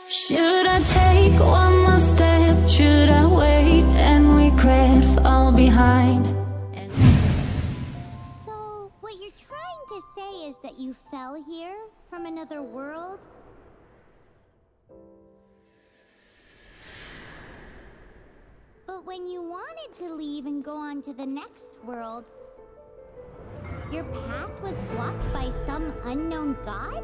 Should I take one more step? Should I wait and regret fall behind? So, what you're trying to say is that you fell here from another world? But when you wanted to leave and go on to the next world, your path was blocked by some unknown god?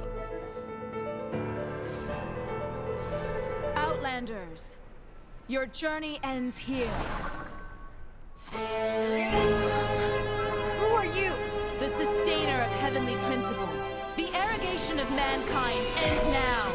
Outlanders, your journey ends here. Who are you? The sustainer of heavenly principles. The arrogation of mankind ends now.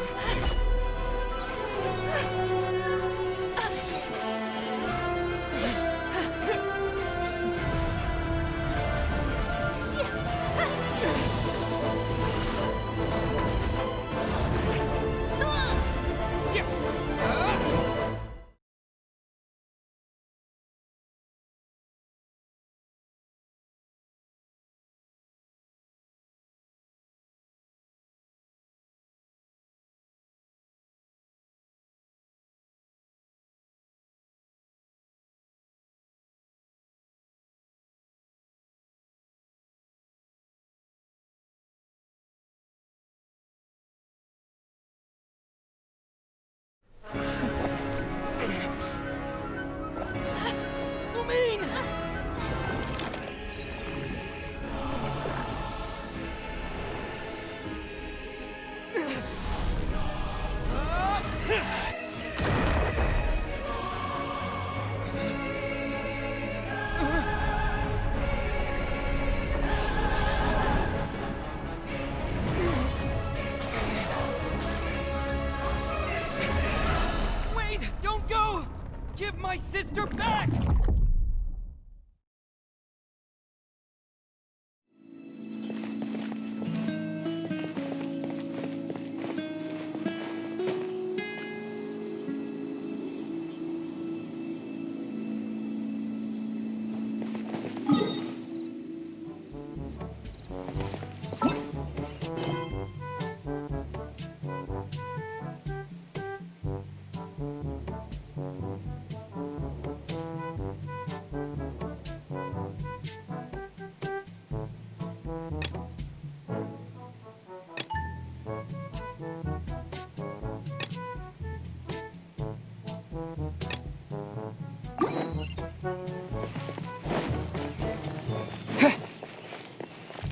Give my sister back!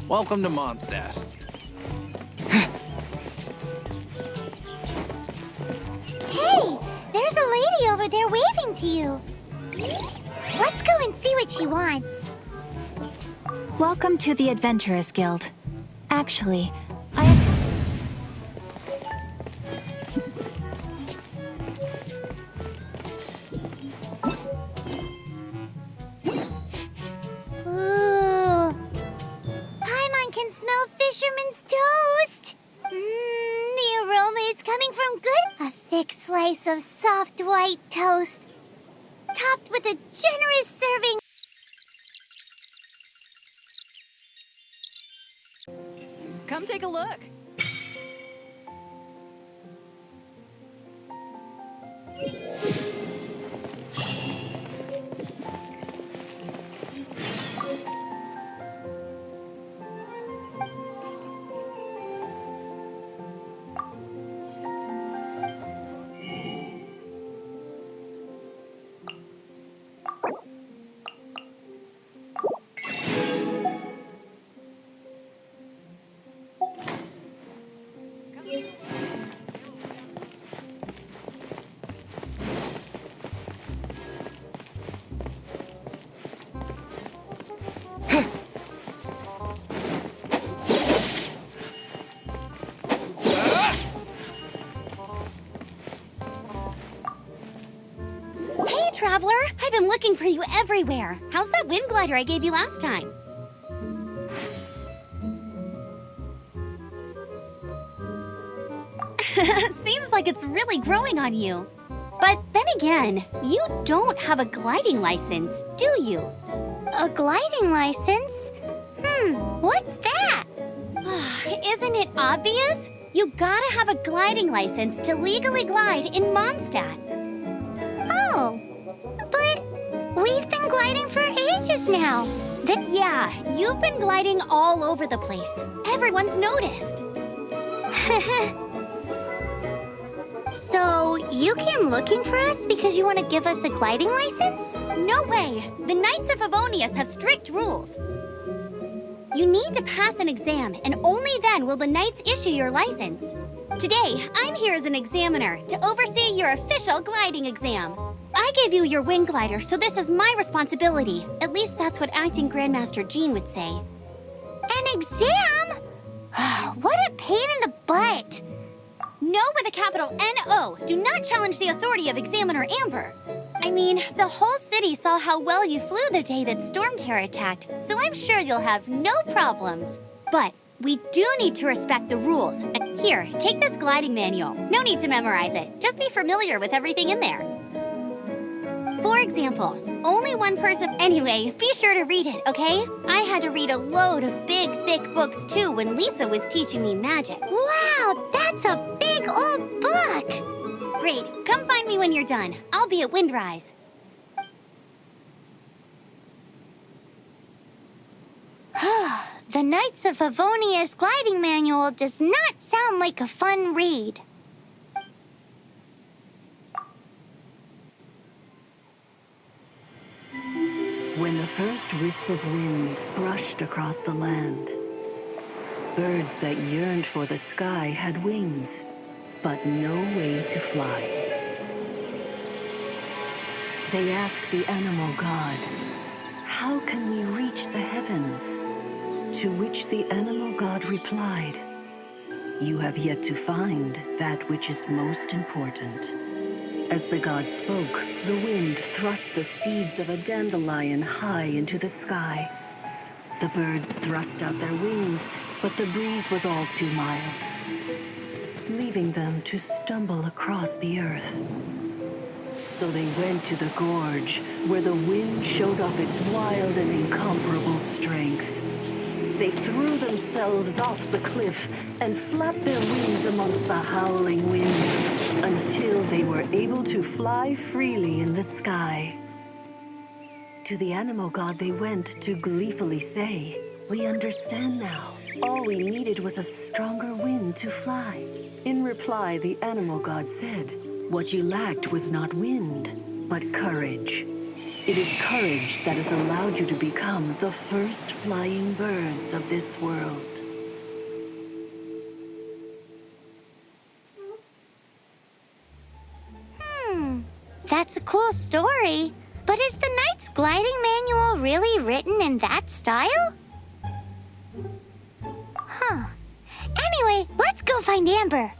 Welcome to Mondstadt. Hey! There's a lady over there waving to you. Let's go and see what she wants. Welcome to the Adventurers Guild. Actually, Ooh. Paimon can smell fisherman's toast. The aroma is coming from good. A thick slice of soft white toast, topped with a generous serving. Come take a look. Traveler, I've been looking for you everywhere. How's that wind glider I gave you last time? Seems like it's really growing on you. But then again, you don't have a gliding license, do you? A gliding license? What's that? Isn't it obvious? You gotta have a gliding license to legally glide in Mondstadt. Oh, but we've been gliding for ages now. Yeah, you've been gliding all over the place. Everyone's noticed. So, you came looking for us because you want to give us a gliding license? No way! The Knights of Favonius have strict rules. You need to pass an exam, and only then will the Knights issue your license. Today, I'm here as an examiner to oversee your official gliding exam. I gave you your wing glider, so this is my responsibility. At least that's what Acting Grandmaster Jean would say. An exam? What a pain in the butt! No with a capital N-O. Do not challenge the authority of Examiner Amber. I mean, the whole city saw how well you flew the day that Storm Terror attacked, so I'm sure you'll have no problems. But we do need to respect the rules. Here, take this gliding manual. No need to memorize it. Just be familiar with everything in there. For example, only one person... Anyway, be sure to read it, okay? I had to read a load of big, thick books too when Lisa was teaching me magic. Wow, that's a big old book! Great, come find me when you're done. I'll be at Windrise. The Knights of Favonius gliding manual does not sound like a fun read. When the first wisp of wind brushed across the land, birds that yearned for the sky had wings, but no way to fly. They asked the animal god, "How can we reach the heavens?" To which the animal god replied, "You have yet to find that which is most important." As the god spoke, the wind thrust the seeds of a dandelion high into the sky. The birds thrust out their wings, but the breeze was all too mild, leaving them to stumble across the earth. So they went to the gorge, where the wind showed off its wild and incomparable strength. They threw themselves off the cliff and flapped their wings amongst the howling winds until they were able to fly freely in the sky. To the animal god they went to gleefully say, "We understand now. All we needed was a stronger wind to fly." In reply, the animal god said, "What you lacked was not wind, but courage. It is courage that has allowed you to become the first flying birds of this world." That's a cool story. But is the Knight's gliding manual really written in that style? Huh. Anyway, let's go find Amber.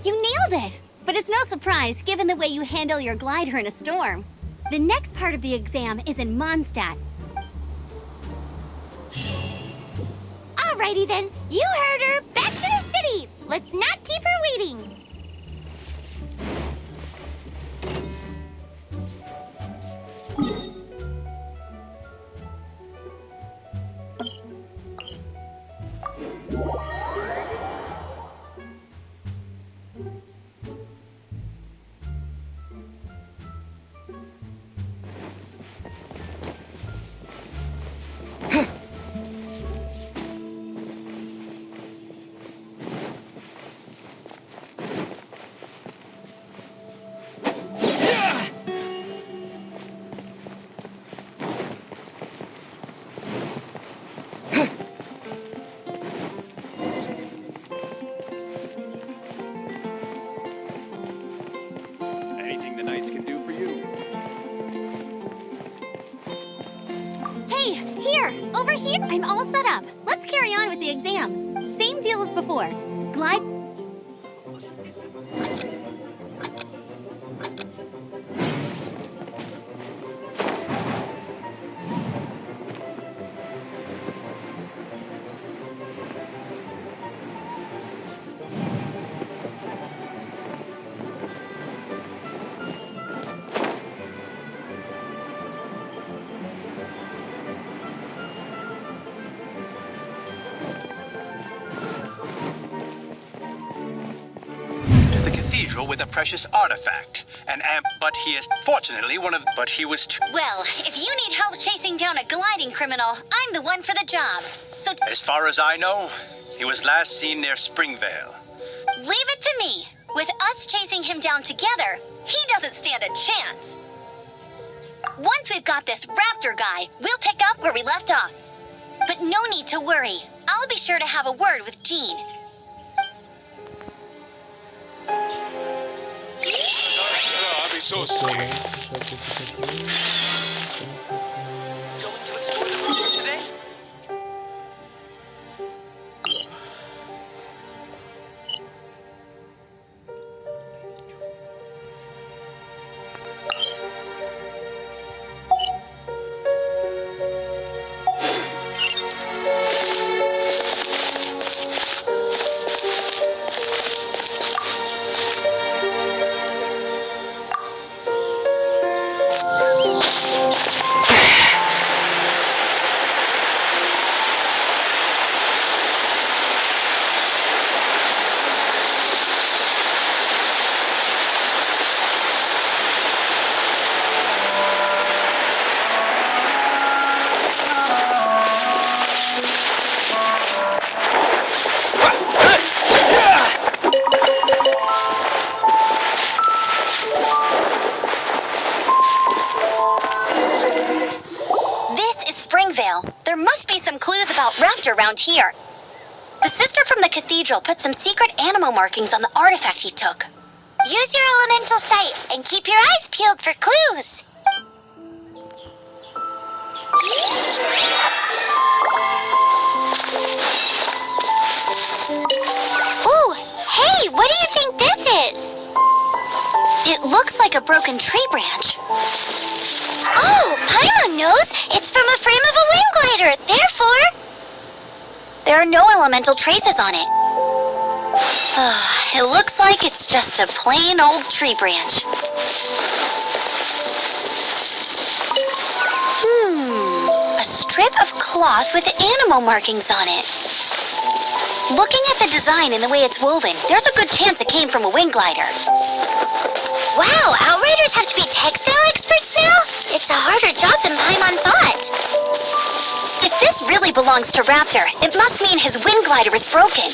You nailed it! But it's no surprise, given the way you handle your glider in a storm. The next part of the exam is in Mondstadt. Alrighty then, you heard her! Back to the city! Let's not keep her waiting! Hey, here, over here. I'm all set up. Let's carry on with the exam. Same deal as before. Glide. With a precious artifact, but he is fortunately but he was too. Well, if you need help chasing down a gliding criminal, I'm the one for the job. So As far as I know, he was last seen near Springvale. leave it to me. With us chasing him down together, he doesn't stand a chance. Once we've got this raptor guy, we'll pick up where we left off. But no need to worry. I'll be sure to have a word with Jean. I'll be so scared. Going to explore the ruins today? There must be some clues about Raptor around here. The sister from the cathedral put some secret animal markings on the artifact he took. Use your elemental sight and keep your eyes peeled for clues. Ooh, hey, what do you think this is? It looks like a broken tree branch. Oh, Paimon knows! It's from a frame of a wind glider, therefore... There are no elemental traces on it. It looks like it's just a plain old tree branch. A strip of cloth with animal markings on it. Looking at the design and the way it's woven, there's a good chance it came from a wind glider. Wow, Outriders have to be textile experts now? It's a harder job than Paimon thought. If this really belongs to Raptor, it must mean his wind glider is broken.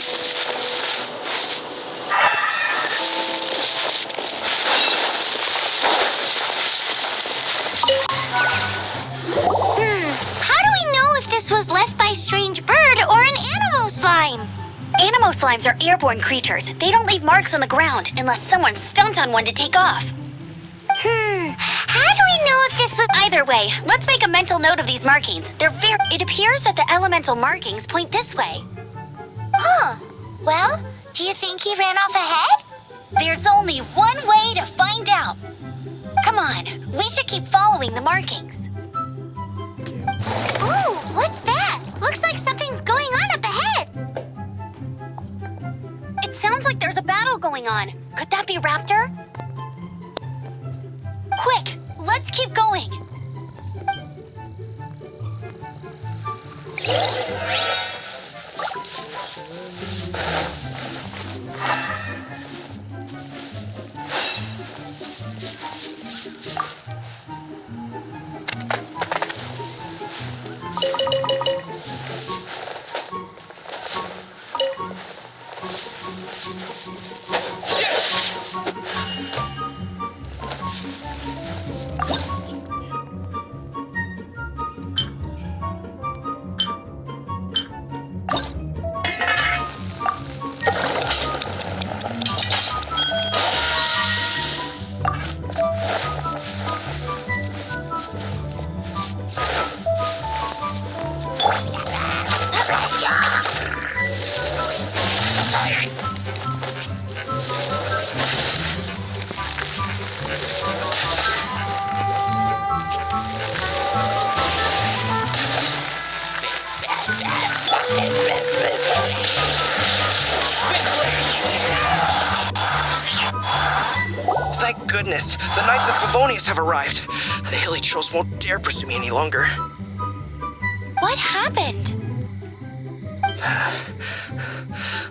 How do we know if this was left by strange bird or an animo slime? Animo slimes are airborne creatures. They don't leave marks on the ground unless someone stomped on one to take off. How do we know if this was... Either way, let's make a mental note of these markings. It appears that the elemental markings point this way. Huh. Well, do you think he ran off ahead? There's only one way to find out. Come on, we should keep following the markings. Ooh, what's that? Looks like something's going on up ahead. It sounds like there's a battle going on. Could that be Raptor? Quick, let's keep going. Thank goodness, the Knights of Favonius have arrived. The hilly trolls won't dare pursue me any longer. What happened?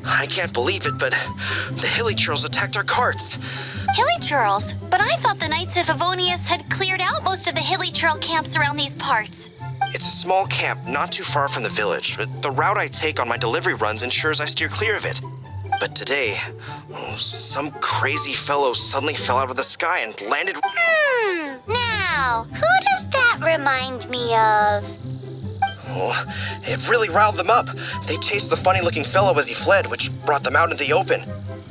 I can't believe it, but the hilly trolls attacked our carts. Hilly Churls? But I thought the Knights of Favonius had cleared out most of the Hilly Churl camps around these parts. It's a small camp not too far from the village, but the route I take on my delivery runs ensures I steer clear of it. But today, some crazy fellow suddenly fell out of the sky and landed... Now, who does that remind me of? Oh, it really riled them up. They chased the funny-looking fellow as he fled, which brought them out into the open.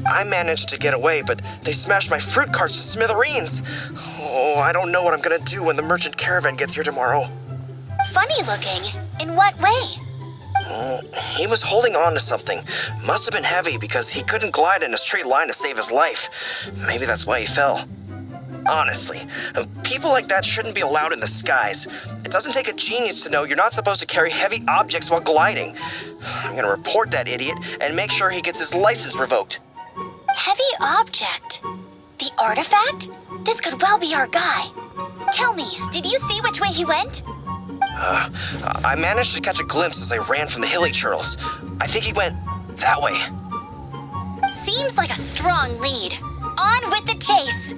I managed to get away, but they smashed my fruit carts to smithereens. Oh, I don't know what I'm gonna do when the merchant caravan gets here tomorrow. Funny looking? In what way? He was holding on to something. Must have been heavy because he couldn't glide in a straight line to save his life. Maybe that's why he fell. Honestly, people like that shouldn't be allowed in the skies. It doesn't take a genius to know you're not supposed to carry heavy objects while gliding. I'm gonna report that idiot and make sure he gets his license revoked. Heavy object? The artifact? This could well be our guy. Tell me, did you see which way he went? I managed to catch a glimpse as I ran from the hilly churls. I think he went that way. Seems like a strong lead. On with the chase!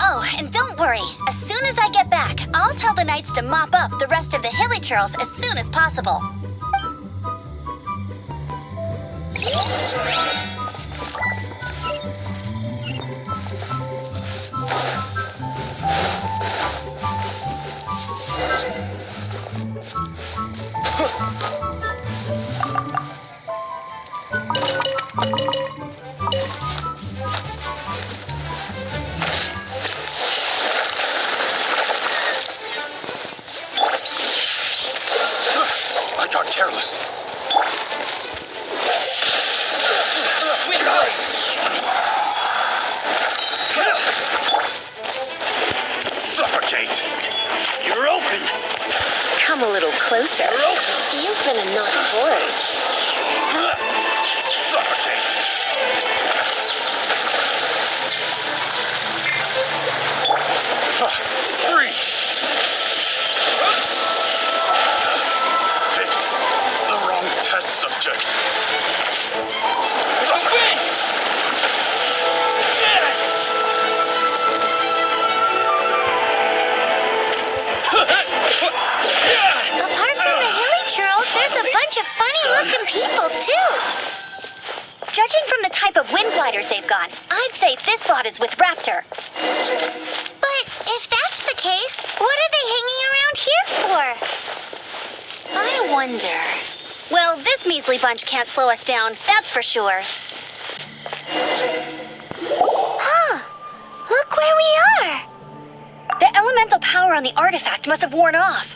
Oh, and don't worry. As soon as I get back, I'll tell the knights to mop up the rest of the hilly churls as soon as possible. I got careless. Suffocate! You're open! Come a little closer. You're open! You've been a naughty boy. Suffocate! Free! Picked the wrong test subject. Win! Apart from the hilly churls, there's a bunch of funny-looking people, too. Judging from the type of wind gliders they've got, I'd say this lot is with Raptor. But if that's the case, what are they hanging around here for? I wonder. Well, this measly bunch can't slow us down, that's for sure. Huh. Look where we are. The elemental power on the artifact must have worn off.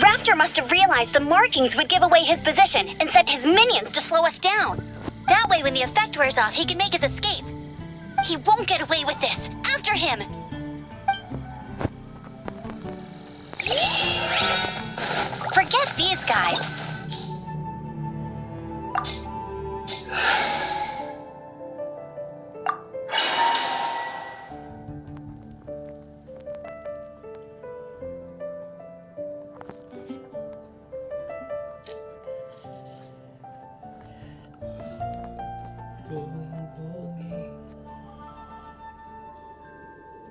Raptor must have realized the markings would give away his position and sent his minions to slow us down. That way, when the effect wears off, he can make his escape. He won't get away with this. After him! Forget these guys.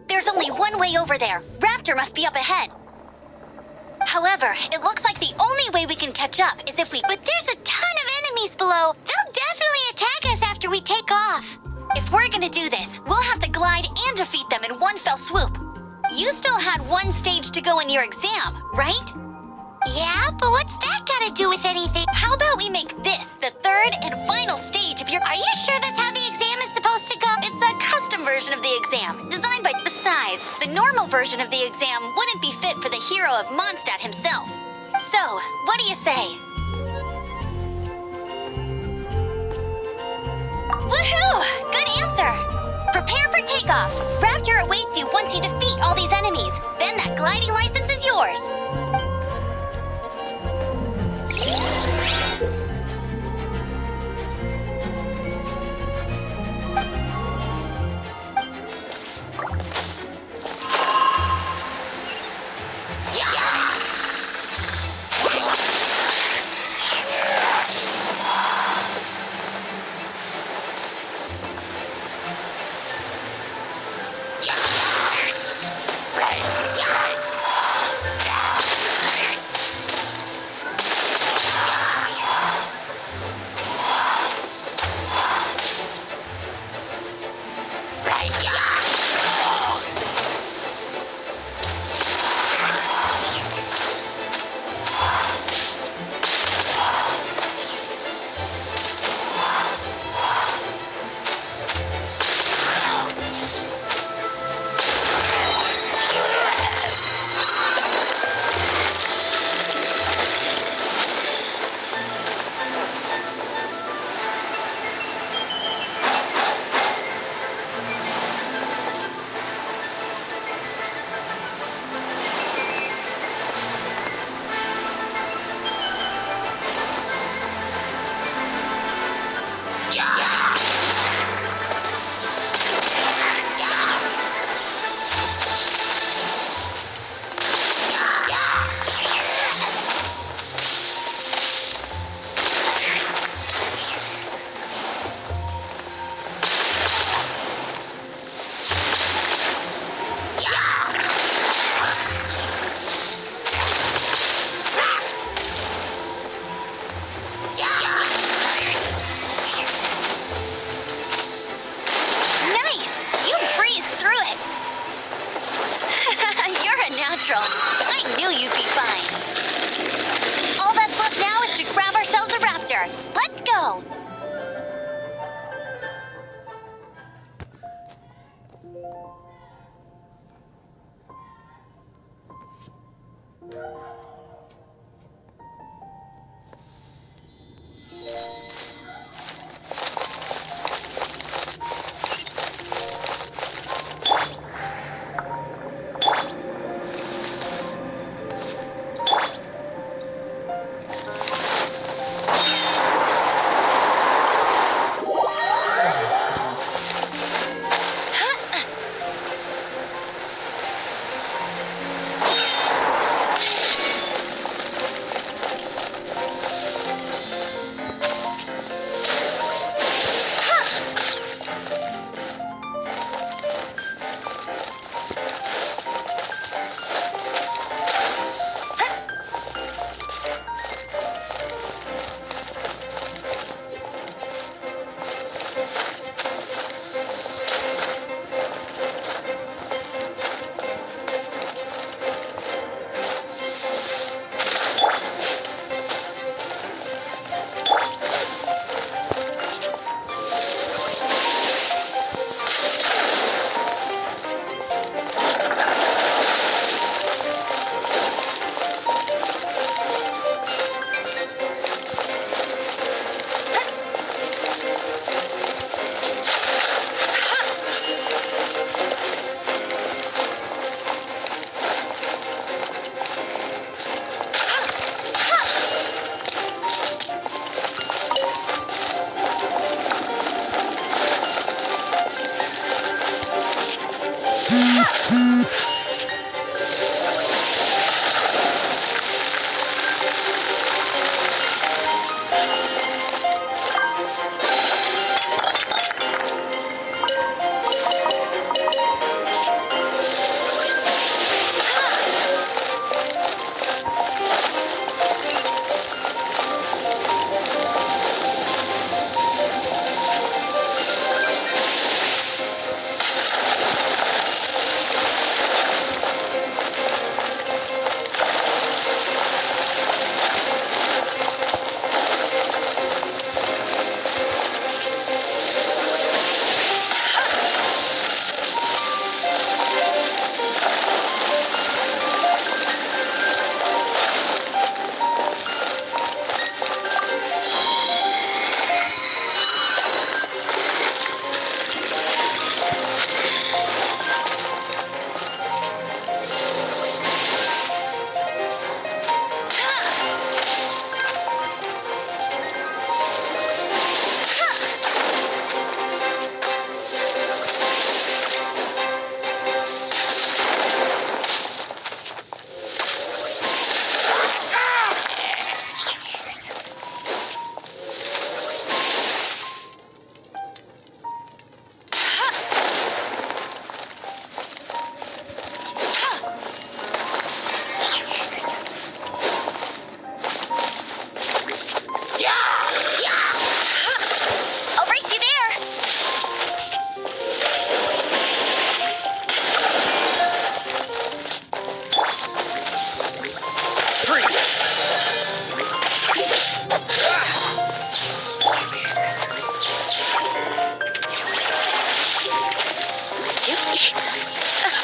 There's only one way over there. Raptor must be up ahead. However, it looks like the only way we can catch up is if we... But there's a ton of enemies below. They'll definitely attack us after we take off. If we're gonna do this, we'll have to glide and defeat them in one fell swoop. You still had one stage to go in your exam, right? Yeah, but what's that gotta do with anything? How about we make this the third and final stage of your... Are you sure that's how the exam is supposed to go? It's a custom version of the exam, designed by... Besides, the normal version of the exam wouldn't be fit for the hero of Mondstadt himself. So, what do you say? Woohoo! Good answer! Prepare for takeoff. Raptor awaits you once you defeat all these enemies. Then that gliding license is yours. I knew you'd be fine. All that's left now is to grab ourselves a raptor. Let's go!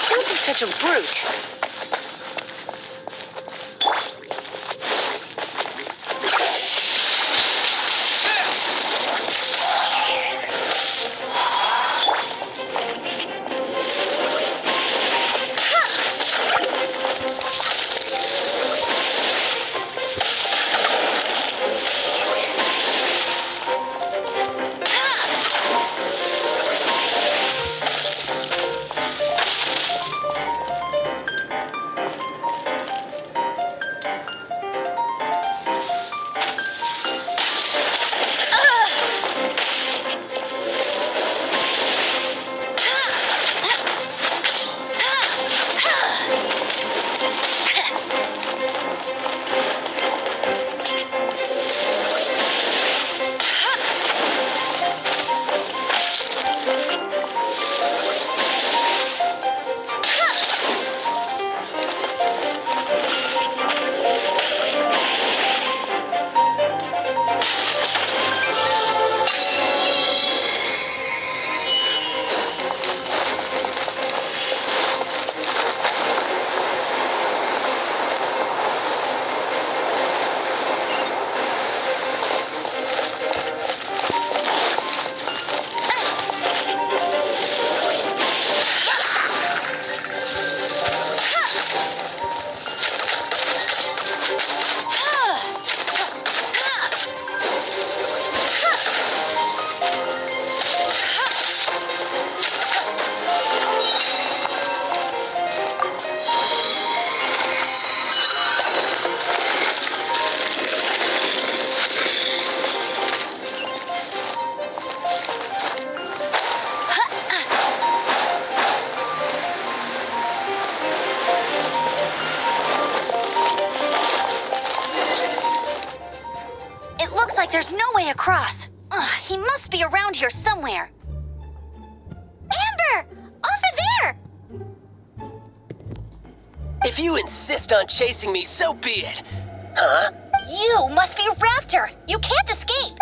Don't be such a brute. There's no way across. Ugh, he must be around here somewhere. Amber! Over there! If you insist on chasing me, so be it. Huh? You must be Raptor. You can't escape.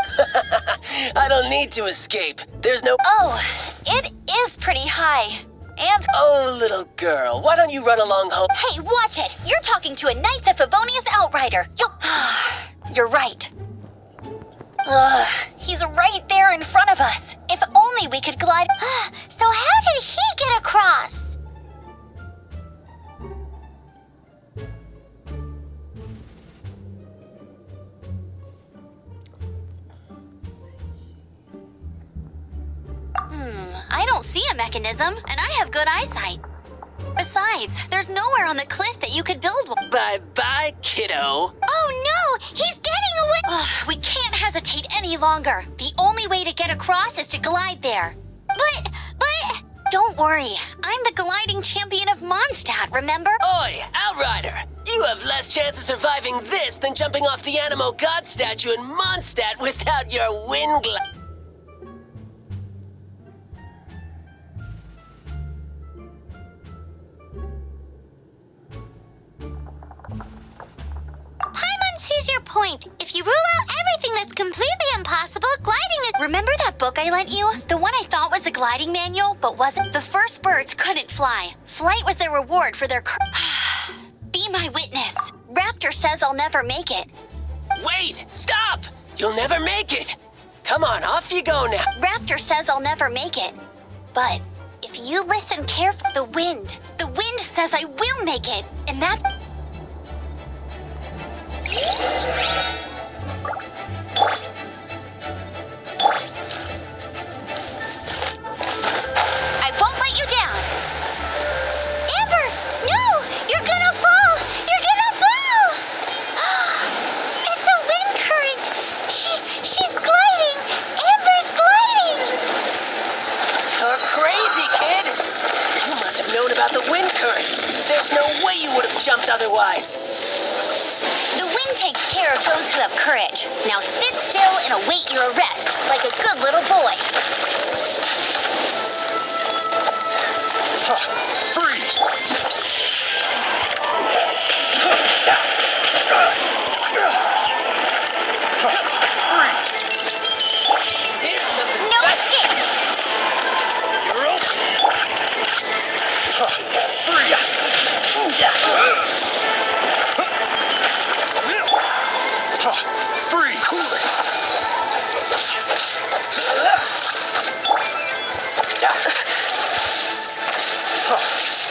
I don't need to escape. There's no... Oh, it is pretty high. And... Oh, little girl, why don't you run along home? Hey, watch it! You're talking to a Knights of Favonius Outrider. You're right. Ugh, he's right there in front of us. If only we could glide... So how did he get across? I don't see a mechanism, and I have good eyesight. Besides, there's nowhere on the cliff that you could build one. Bye-bye, kiddo. Oh no! He's getting away! Ugh, we can't hesitate any longer. The only way to get across is to glide there. But... Don't worry, I'm the gliding champion of Mondstadt, remember? Oi, Outrider! You have less chance of surviving this than jumping off the Animo God statue in Mondstadt without your wind glide. Paimon sees your point. If you rule out everything that's completely impossible, gliding is... Remember that book I lent you? The one I thought was the gliding manual, but wasn't? The first birds couldn't fly. Flight was their reward for their Be my witness. Raptor says I'll never make it. Wait! Stop! You'll never make it! Come on, off you go now. Raptor says I'll never make it. But if you listen carefully, the wind says I will make it, and that's... I won't let you down. Amber! No! You're gonna fall! You're gonna fall! It's a wind current! She's gliding! Amber's gliding! You're crazy, kid! You must have known about the wind current. There's no way you would have jumped otherwise. The wind takes care of those who have courage. Now sit still and await your arrest, like a good little boy. Freeze! Here's something No special. escape! You're open. Freeze! Freeze! Cool it.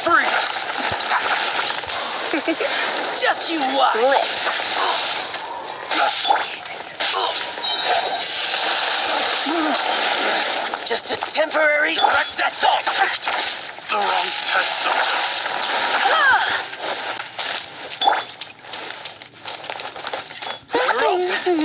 Freeze! Just you watch. Just a temporary assault. The wrong test. You're open.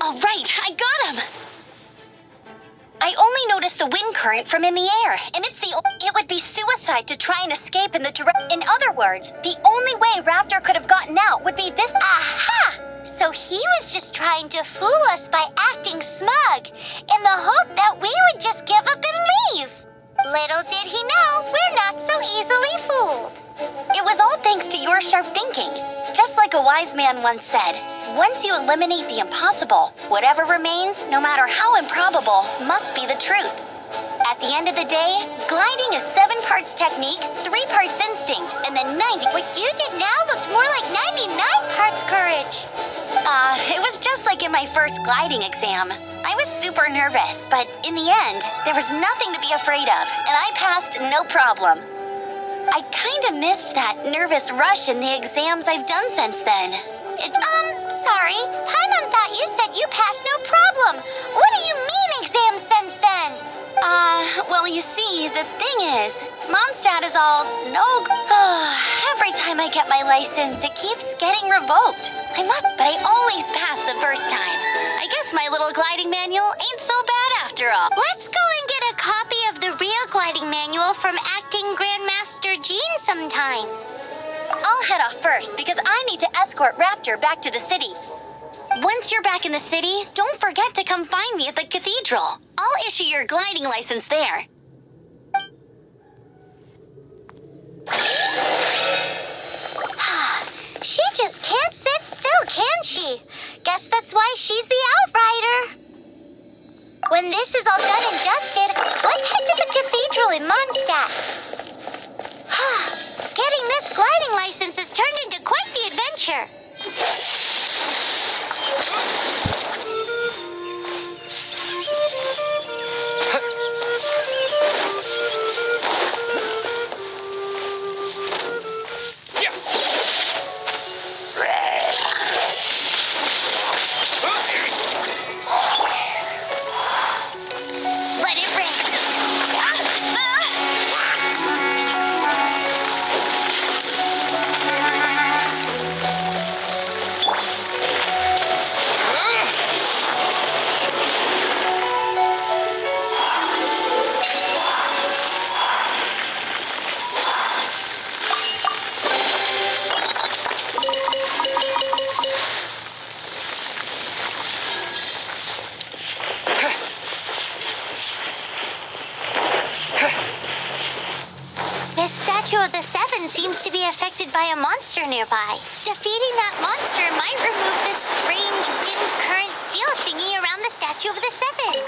All right, I got him! I only noticed the wind current from in the air, and it would be suicide to try and escape in the In other words, the only way Raptor could have gotten out would be this. Aha! So he was just trying to fool us by acting smug, in the hope that we would just give up and leave. Little did he know, we're not so easily fooled. It was all thanks to your sharp thinking. Just like a wise man once said, once you eliminate the impossible, whatever remains, no matter how improbable, must be the truth. At the end of the day, gliding is 7 parts technique, 3 parts instinct, and then 90. What you did now looked more like 99 parts courage. It was just like in my first gliding exam. I was super nervous, but in the end, there was nothing to be afraid of, and I passed no problem. I kinda missed that nervous rush in the exams I've done since then. Sorry. Paimon thought you said you passed no problem. What do you mean exactly? Well, you see, the thing is, Mondstadt is all no. Every time I get my license, it keeps getting revoked. But I always pass the first time. I guess my little gliding manual ain't so bad after all. Let's go and get a copy of the real gliding manual from Acting Grandmaster Jean sometime. I'll head off first because I need to escort Raptor back to the city. Once you're back in the city, don't forget to come find me at the cathedral. I'll issue your gliding license there. She just can't sit still, can she? Guess that's why she's the Outrider. When this is all done and dusted, let's head to the cathedral in Mondstadt. Getting this gliding license has turned into quite the adventure. Let it rain. This statue of the Seven seems to be affected by a monster nearby. Defeating that monster might remove this strange wind current seal thingy around the statue of the Seven.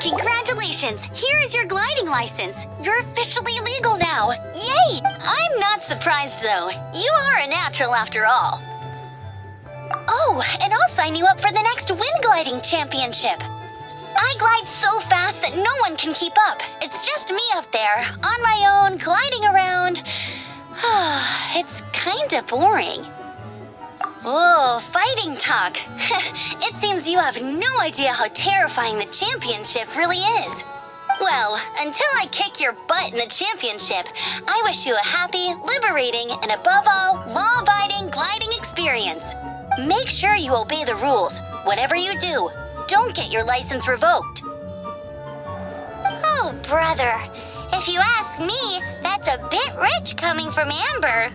Congratulations! Here is your gliding license. You're officially legal now. Yay! I'm not surprised though. You are a natural after all. Oh, and I'll sign you up for the next wind gliding championship. I glide so fast that no one can keep up. It's just me up there, on my own, gliding around. It's kinda boring. Oh, fighting talk. It seems you have no idea how terrifying the championship really is. Well, until I kick your butt in the championship, I wish you a happy, liberating, and above all, law-abiding gliding experience. Make sure you obey the rules. Whatever you do, don't get your license revoked. Oh, brother. If you ask me, that's a bit rich coming from Amber.